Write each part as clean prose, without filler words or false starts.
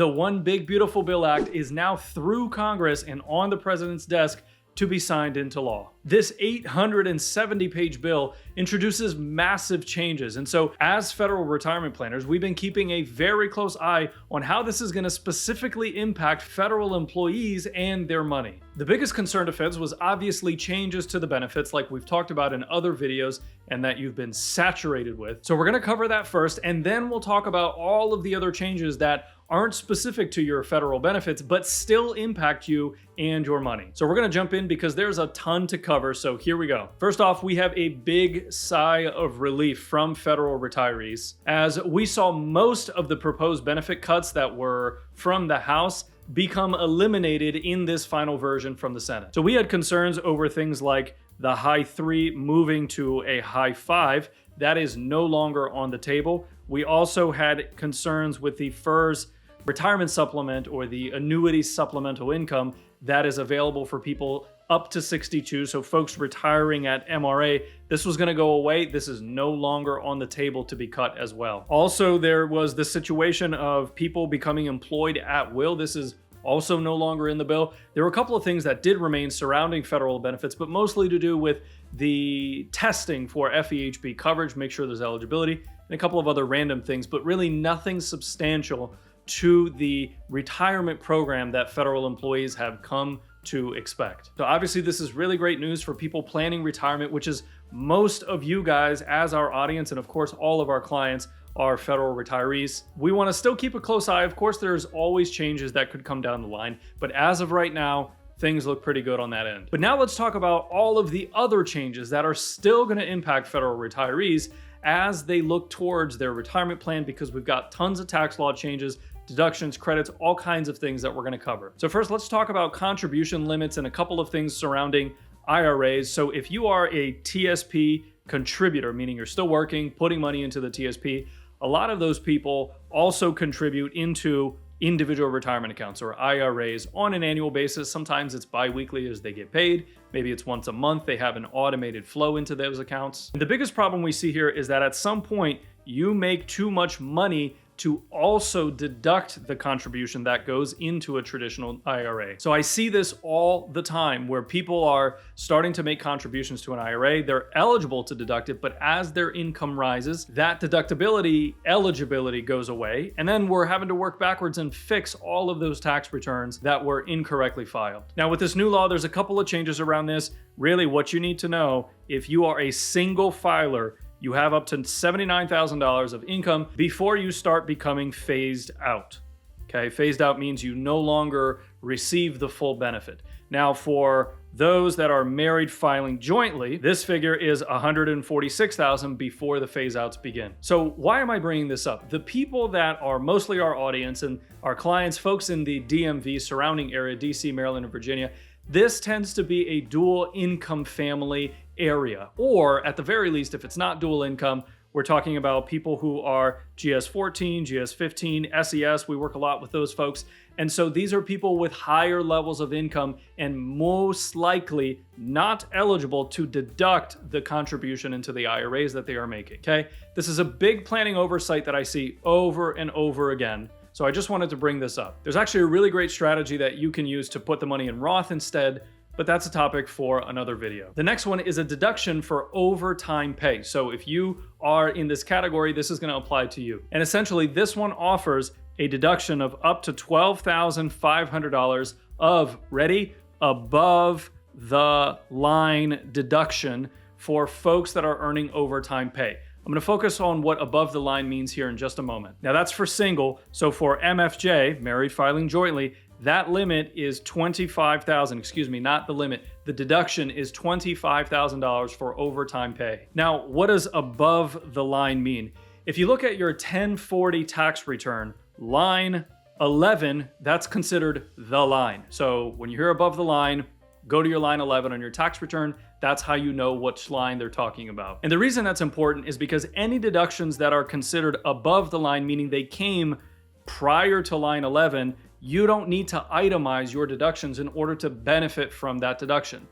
The One Big Beautiful Bill Act is now through Congress and on the president's desk to be signed into law. This 870-page bill introduces massive changes. And so as federal retirement planners, we've been keeping a very close eye on how this is going to specifically impact federal employees and their money. The biggest concern to feds was obviously changes to the benefits like we've talked about in other videos and that you've been saturated with. So we're going to cover that first, and then we'll talk about all of the other changes that aren't specific to your federal benefits, but still impact you and your money. So we're gonna jump in because there's a ton to cover, so here we go. First off, we have a big sigh of relief from federal retirees, as we saw most of the proposed benefit cuts that were from the House become eliminated in this final version from the Senate. So we had concerns over things like the high 3 moving to a high 5. That is no longer on the table. We also had concerns with the FERS retirement supplement, or the annuity supplemental income that is available for people up to 62. So folks retiring at MRA, this was going to go away. This is no longer on the table to be cut as well. Also, there was the situation of people becoming employed at will. This is also no longer in the bill. There were a couple of things that did remain surrounding federal benefits, but mostly to do with the testing for FEHB coverage, make sure there's eligibility, and a couple of other random things, but really nothing substantial to the retirement program that federal employees have come to expect. So obviously this is really great news for people planning retirement, which is most of you guys as our audience, and of course all of our clients are federal retirees. We want to still keep a close eye. Of course, there's always changes that could come down the line, but as of right now, things look pretty good on that end. But now let's talk about all of the other changes that are still going to impact federal retirees as they look towards their retirement plan, because we've got tons of tax law changes, deductions, credits, all kinds of things that we're going to cover. So first, let's talk about contribution limits and a couple of things surrounding IRAs. So if you are a TSP contributor, meaning you're still working, putting money into the TSP, a lot of those people also contribute into individual retirement accounts, or IRAs, on an annual basis. Sometimes it's bi-weekly as they get paid. Maybe it's once a month. They have an automated flow into those accounts. And the biggest problem we see here is that at some point you make too much money to also deduct the contribution that goes into a traditional IRA. So I see this all the time where people are starting to make contributions to an IRA. They're eligible to deduct it, but as their income rises, that deductibility eligibility goes away. And then we're having to work backwards and fix all of those tax returns that were incorrectly filed. Now with this new law, there's a couple of changes around this. Really what you need to know, if you are a single filer, you have up to $79,000 of income before you start becoming phased out. Okay, phased out means you no longer receive the full benefit. Now, for those that are married filing jointly, this figure is $146,000 before the phase outs begin. So why am I bringing this up? The people that are mostly our audience and our clients, folks in the DMV surrounding area, DC, Maryland, and Virginia, this tends to be a dual income family area, or at the very least, if it's not dual income, we're talking about people who are GS14, GS15, SES. We work a lot with those folks. And so these are people with higher levels of income and most likely not eligible to deduct the contribution into the IRAs that they are making, okay? This is a big planning oversight that I see over and over again. So I just wanted to bring this up. There's actually a really great strategy that you can use to put the money in Roth instead, but that's a topic for another video. The next one is a deduction for overtime pay. So if you are in this category, this is going to apply to you. And essentially, this one offers a deduction of up to $12,500 of, ready, above the line deduction for folks that are earning overtime pay. I'm going to focus on what above the line means here in just a moment. Now that's for single. So for MFJ, married filing jointly, that limit is $25,000, excuse me, not the limit. The deduction is $25,000 for overtime pay. Now, what does above the line mean? If you look at your 1040 tax return, line 11, that's considered the line. So when you hear above the line, go to your line 11 on your tax return. That's how you know which line they're talking about. And the reason that's important is because any deductions that are considered above the line, meaning they came prior to line 11, you don't need to itemize your deductions in order to benefit from that deduction.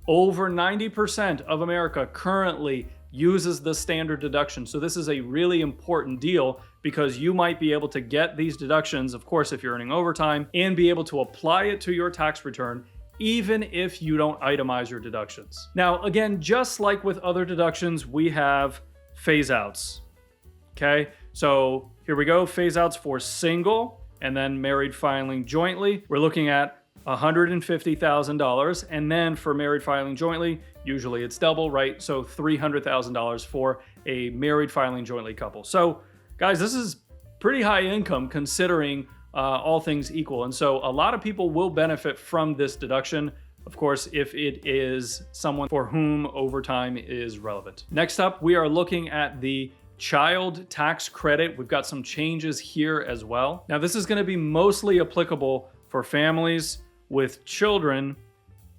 Over 90% of America currently uses the standard deduction. So this is a really important deal because you might be able to get these deductions, of course, if you're earning overtime, and be able to apply it to your tax return even if you don't itemize your deductions. Now, again, just like with other deductions, we have phase outs. Okay, so here we go, phase outs for single and then married filing jointly. We're looking at $150,000, and then for married filing jointly, usually it's double, right? So $300,000 for a married filing jointly couple. So guys, this is pretty high income considering all things equal. And so a lot of people will benefit from this deduction, of course, if it is someone for whom overtime is relevant. Next up, we are looking at the child tax credit. We've got some changes here as well. Now, this is going to be mostly applicable for families with children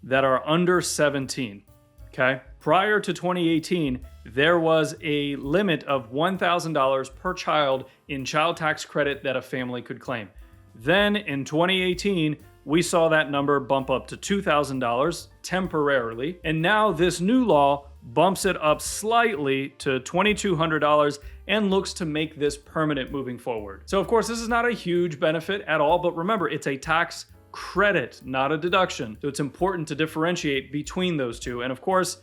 that are under 17, okay? Prior to 2018, there was a limit of $1,000 per child in child tax credit that a family could claim. Then in 2018, we saw that number bump up to $2,000 temporarily, and now this new law bumps it up slightly to $2,200 and looks to make this permanent moving forward. So of course, this is not a huge benefit at all, but remember, it's a tax credit, not a deduction. So it's important to differentiate between those two. And of course,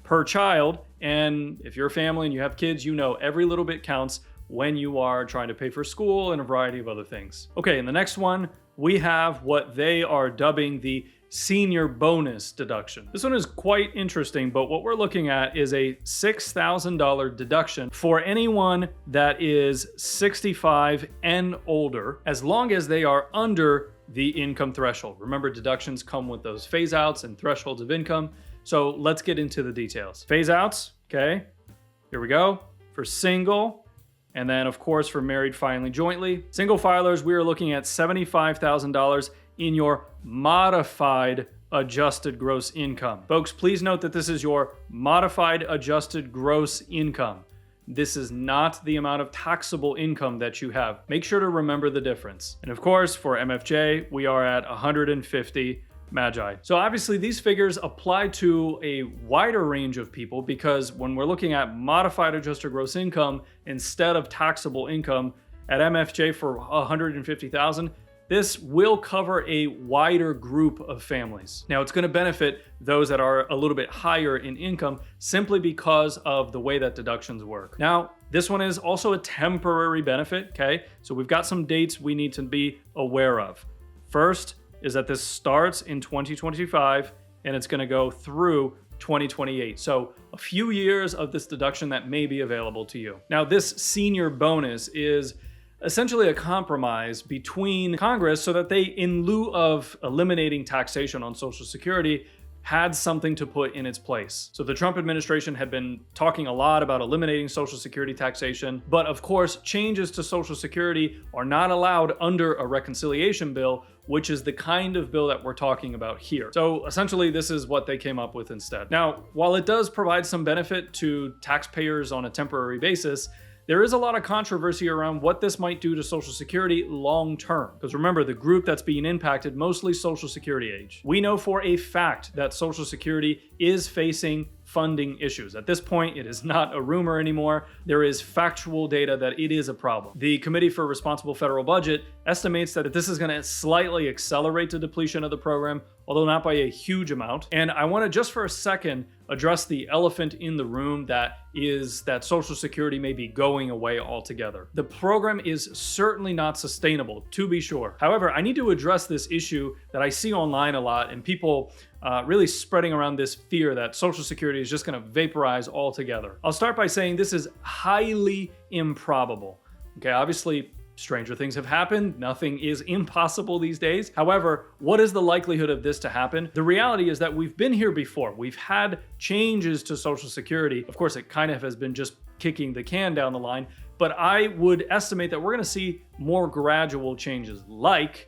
per child, and if you're a family and you have kids, you know every little bit counts when you are trying to pay for school and a variety of other things. Okay, in the next one, we have what they are dubbing the senior bonus deduction. This one is quite interesting, but what we're looking at is a $6,000 deduction for anyone that is 65 and older, as long as they are under the income threshold. Remember, deductions come with those phase outs and thresholds of income. So let's get into the details. Phase outs, okay, here we go. For single, and then of course for married filing jointly. Single filers, we are looking at $75,000 in your modified adjusted gross income. Folks, please note that this is your modified adjusted gross income. This is not the amount of taxable income that you have. Make sure to remember the difference. And of course, for MFJ, we are at 150 magi. So obviously these figures apply to a wider range of people, because when we're looking at modified adjusted gross income instead of taxable income at MFJ for 150,000, this will cover a wider group of families. Now, it's going to benefit those that are a little bit higher in income simply because of the way that deductions work. Now, this one is also a temporary benefit, okay? So we've got some dates we need to be aware of. First is that this starts in 2025 and it's going to go through 2028. So a few years of this deduction that may be available to you. Now, this senior bonus is essentially a compromise between Congress so that they, in lieu of eliminating taxation on Social Security, had something to put in its place. So the Trump administration had been talking a lot about eliminating Social Security taxation, but of course, changes to Social Security are not allowed under a reconciliation bill, which is the kind of bill that we're talking about here. So essentially, this is what they came up with instead. Now, while it does provide some benefit to taxpayers on a temporary basis, there is a lot of controversy around what this might do to Social Security long term. Because remember, the group that's being impacted, mostly Social Security age. We know for a fact that Social Security is facing funding issues. At this point, it is not a rumor anymore. There is factual data that it is a problem. The Committee for Responsible Federal Budget estimates that this is going to slightly accelerate the depletion of the program, although not by a huge amount. And I want to just for a second address the elephant in the room, that is that Social Security may be going away altogether. The program is certainly not sustainable, to be sure. However, I need to address this issue that I see online a lot, and people really spreading around this fear that Social Security is just going to vaporize altogether. I'll start by saying this is highly improbable. Okay, obviously, stranger things have happened. Nothing is impossible these days. However, what is the likelihood of this to happen? The reality is that we've been here before. We've had changes to Social Security. Of course, it kind of has been just kicking the can down the line, but I would estimate that we're going to see more gradual changes, like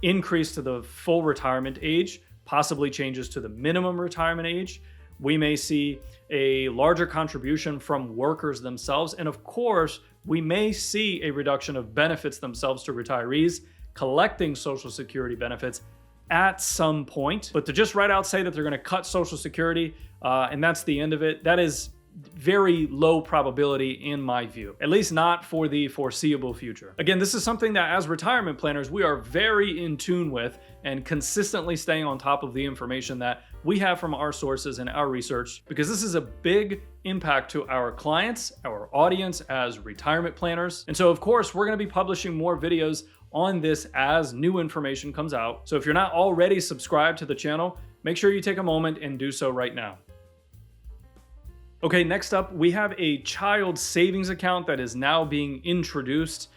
increase to the full retirement age, possibly changes to the minimum retirement age. We may see a larger contribution from workers themselves. And of course, we may see a reduction of benefits themselves to retirees collecting Social Security benefits at some point. But to just right out say that they're going to cut Social Security and that's the end of it, that is very low probability in my view, at least not for the foreseeable future. Again, this is something that as retirement planners, we are very in tune with and consistently staying on top of the information that we have from our sources and our research, because this is a big impact to our clients, our audience as retirement planners. And so of course, we're going to be publishing more videos on this as new information comes out. So if you're not already subscribed to the channel, make sure you take a moment and do so right now. Okay, next up, we have a child savings account that is now being introduced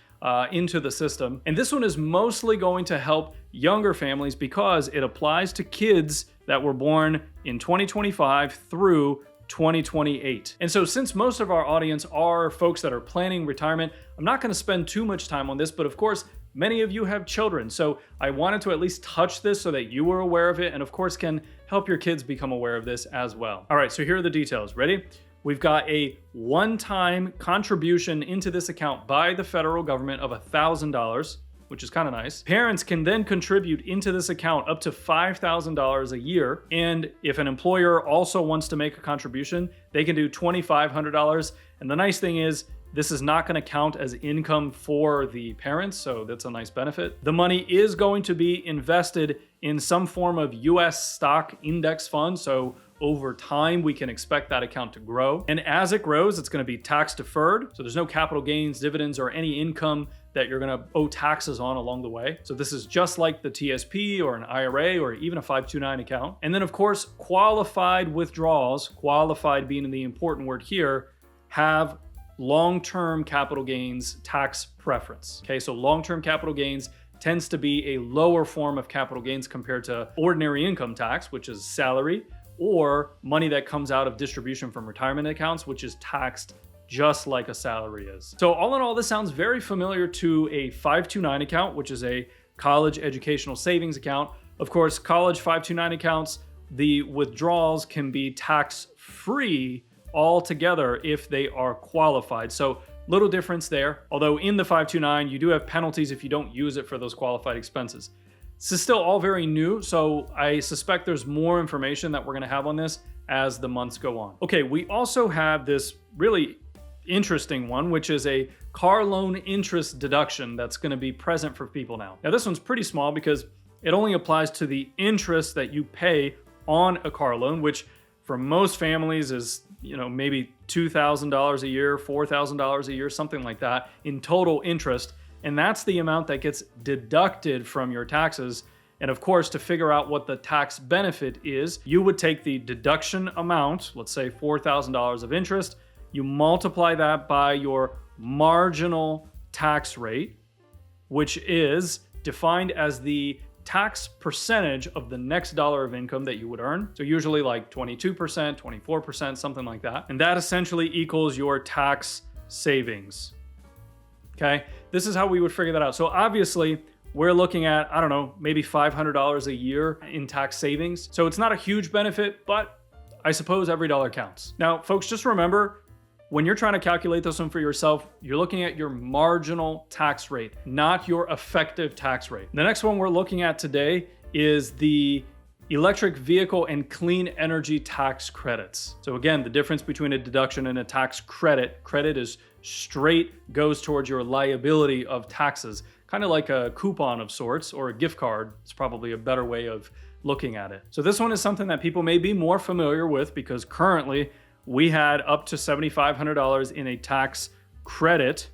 into the system. And this one is mostly going to help younger families because it applies to kids that were born in 2025 through 2028. And so since most of our audience are folks that are planning retirement, I'm not going to spend too much time on this, but of course, many of you have children. So I wanted to at least touch this so that you were aware of it, and of course can help your kids become aware of this as well. All right, so here are the details. Ready? We've got a one-time contribution into this account by the federal government of $1,000, which is kind of nice. Parents can then contribute into this account up to $5,000 a year. And if an employer also wants to make a contribution, they can do $2,500. And the nice thing is, this is not going to count as income for the parents, so that's a nice benefit. The money is going to be invested in some form of US stock index fund, so over time we can expect that account to grow. And as it grows, it's going to be tax deferred, so there's no capital gains, dividends, or any income that you're going to owe taxes on along the way. So this is just like the TSP or an IRA or even a 529 account. And then of course, qualified withdrawals, qualified being the important word here, have long-term capital gains tax preference. Okay, so long-term capital gains tends to be a lower form of capital gains compared to ordinary income tax, which is salary, or money that comes out of distribution from retirement accounts, which is taxed just like a salary is. So all in all, this sounds very familiar to a 529 account, which is a college educational savings account. Of course, college 529 accounts, the withdrawals can be tax-free altogether if they are qualified. So little difference there. Although in the 529, you do have penalties if you don't use it for those qualified expenses. This is still all very new, so I suspect there's more information that we're going to have on this as the months go on. Okay, we also have this really interesting one, which is a car loan interest deduction that's going to be present for people now. Now, this one's pretty small because it only applies to the interest that you pay on a car loan, which for most families is, maybe $2,000 a year, $4,000 a year, something like that in total interest. And that's the amount that gets deducted from your taxes. And of course, to figure out what the tax benefit is, you would take the deduction amount, let's say $4,000 of interest, you multiply that by your marginal tax rate, which is defined as the tax percentage of the next dollar of income that you would earn. So usually like 22%, 24%, something like that. And that essentially equals your tax savings. Okay, this is how we would figure that out. So obviously we're looking at, I don't know, maybe $500 a year in tax savings. So it's not a huge benefit, but I suppose every dollar counts. Now, folks, just remember, when you're trying to calculate this one for yourself, you're looking at your marginal tax rate, not your effective tax rate. The next one we're looking at today is the electric vehicle and clean energy tax credits. So again, the difference between a deduction and a tax credit. Credit is straight, goes towards your liability of taxes, kind of like a coupon of sorts or a gift card. It's probably a better way of looking at it. So this one is something that people may be more familiar with because currently we had up to $7,500 in a tax credit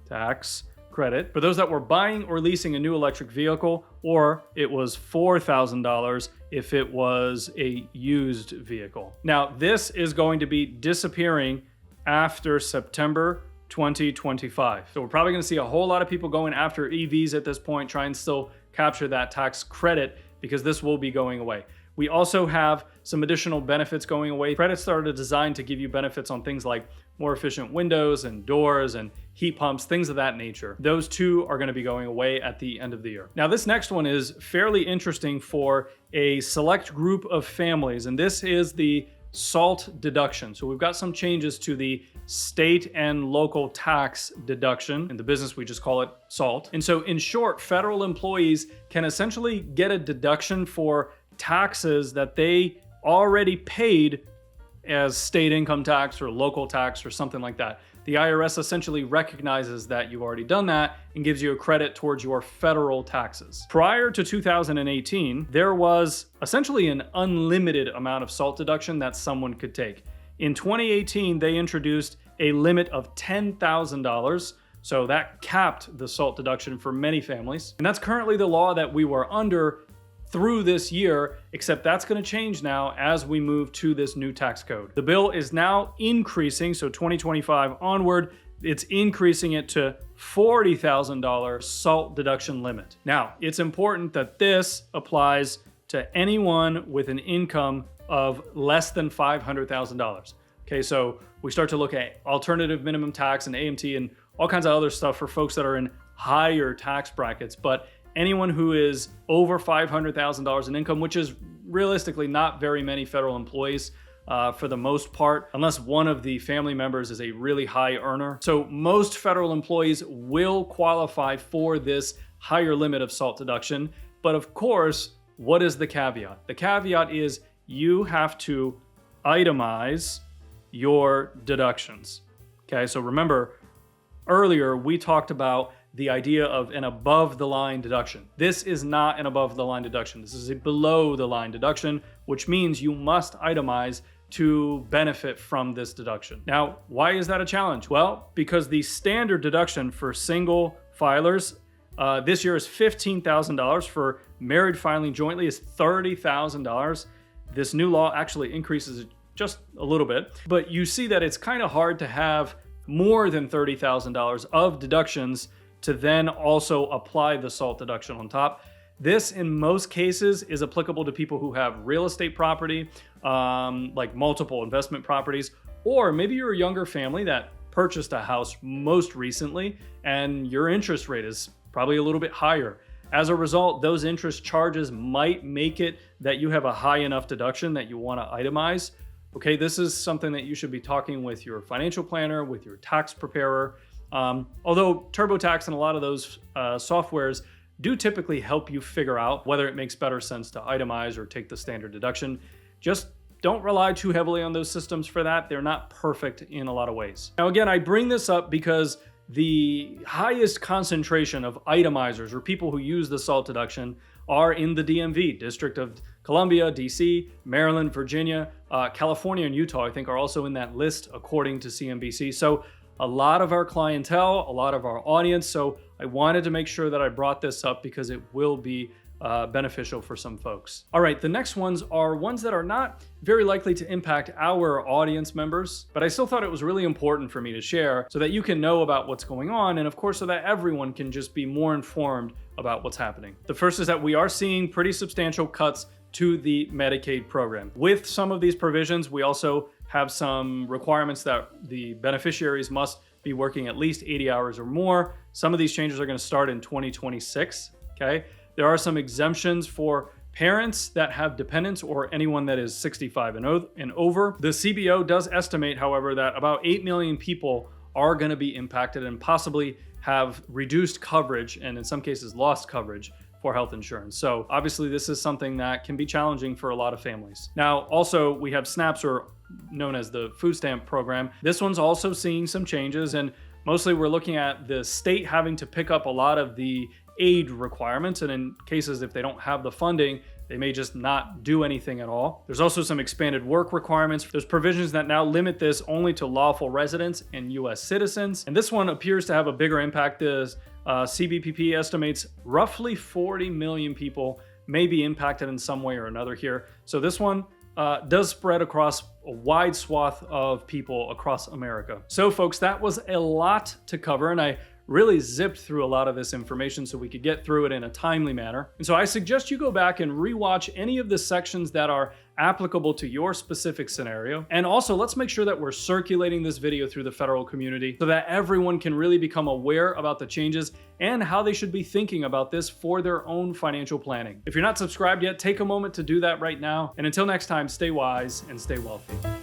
for those that were buying or leasing a new electric vehicle, or it was $4,000 if it was a used vehicle. Now, this is going to be disappearing after September 2025. So we're probably going to see a whole lot of people going after EVs at this point, try and still capture that tax credit because this will be going away. We also have some additional benefits going away. Credits that are designed to give you benefits on things like more efficient windows and doors and heat pumps, things of that nature. Those two are going to be going away at the end of the year. Now, this next one is fairly interesting for a select group of families, and this is the SALT deduction. So we've got some changes to the state and local tax deduction. In the business, we just call it SALT. And so in short, federal employees can essentially get a deduction for taxes that they already paid as state income tax or local tax or something like that. The IRS essentially recognizes that you've already done that and gives you a credit towards your federal taxes. Prior to 2018, there was essentially an unlimited amount of SALT deduction that someone could take. In 2018, they introduced a limit of $10,000. So that capped the SALT deduction for many families. And that's currently the law that we were under through this year, except that's going to change now as we move to this new tax code. The bill is now increasing, so 2025 onward, it's increasing it to $40,000 SALT deduction limit. Now, it's important that this applies to anyone with an income of less than $500,000. Okay, so we start to look at alternative minimum tax and AMT and all kinds of other stuff for folks that are in higher tax brackets, but anyone who is over $500,000 in income, which is realistically not very many federal employees for the most part, unless one of the family members is a really high earner. So most federal employees will qualify for this higher limit of SALT deduction. But of course, what is the caveat? The caveat is you have to itemize your deductions. Okay, so remember, earlier we talked about the idea of an above the line deduction. This is not an above the line deduction. This is a below the line deduction, which means you must itemize to benefit from this deduction. Now, why is that a challenge? Well, because the standard deduction for single filers this year is $15,000. For married filing jointly is $30,000. This new law actually increases it just a little bit, but you see that it's kind of hard to have more than $30,000 of deductions to then also apply the SALT deduction on top. This, in most cases, is applicable to people who have real estate property, like multiple investment properties, or maybe you're a younger family that purchased a house most recently and your interest rate is probably a little bit higher. As a result, those interest charges might make it that you have a high enough deduction that you want to itemize. Okay, this is something that you should be talking with your financial planner, with your tax preparer. Although TurboTax and a lot of those softwares do typically help you figure out whether it makes better sense to itemize or take the standard deduction. Just don't rely too heavily on those systems for that. They're not perfect in a lot of ways. Now, again, I bring this up because the highest concentration of itemizers or people who use the SALT deduction are in the DMV, District of Columbia, DC, Maryland, Virginia, California, and Utah, I think, are also in that list according to CNBC. So a lot of our clientele, a lot of our audience. So I wanted to make sure that I brought this up because it will be beneficial for some folks. All right, the next ones are ones that are not very likely to impact our audience members, but I still thought it was really important for me to share so that you can know about what's going on, and of course, so that everyone can just be more informed about what's happening. The first is that we are seeing pretty substantial cuts to the Medicaid program. With some of these provisions, we also have some requirements that the beneficiaries must be working at least 80 hours or more. Some of these changes are going to start in 2026, okay? There are some exemptions for parents that have dependents or anyone that is 65 and over. The CBO does estimate, however, that about 8 million people are going to be impacted and possibly have reduced coverage and in some cases lost coverage for health insurance. So obviously this is something that can be challenging for a lot of families. Now, also we have SNAPs, or known as the food stamp program. This one's also seeing some changes, and mostly we're looking at the state having to pick up a lot of the aid requirements, and in cases if they don't have the funding, they may just not do anything at all. There's also some expanded work requirements. There's provisions that now limit this only to lawful residents and US citizens. And this one appears to have a bigger impact as CBPP estimates roughly 40 million people may be impacted in some way or another here. So this one does spread across a wide swath of people across America. So folks, that was a lot to cover, and I really zipped through a lot of this information so we could get through it in a timely manner. And so I suggest you go back and rewatch any of the sections that are applicable to your specific scenario. And also, let's make sure that we're circulating this video through the federal community so that everyone can really become aware about the changes and how they should be thinking about this for their own financial planning. If you're not subscribed yet, take a moment to do that right now. And until next time, stay wise and stay wealthy.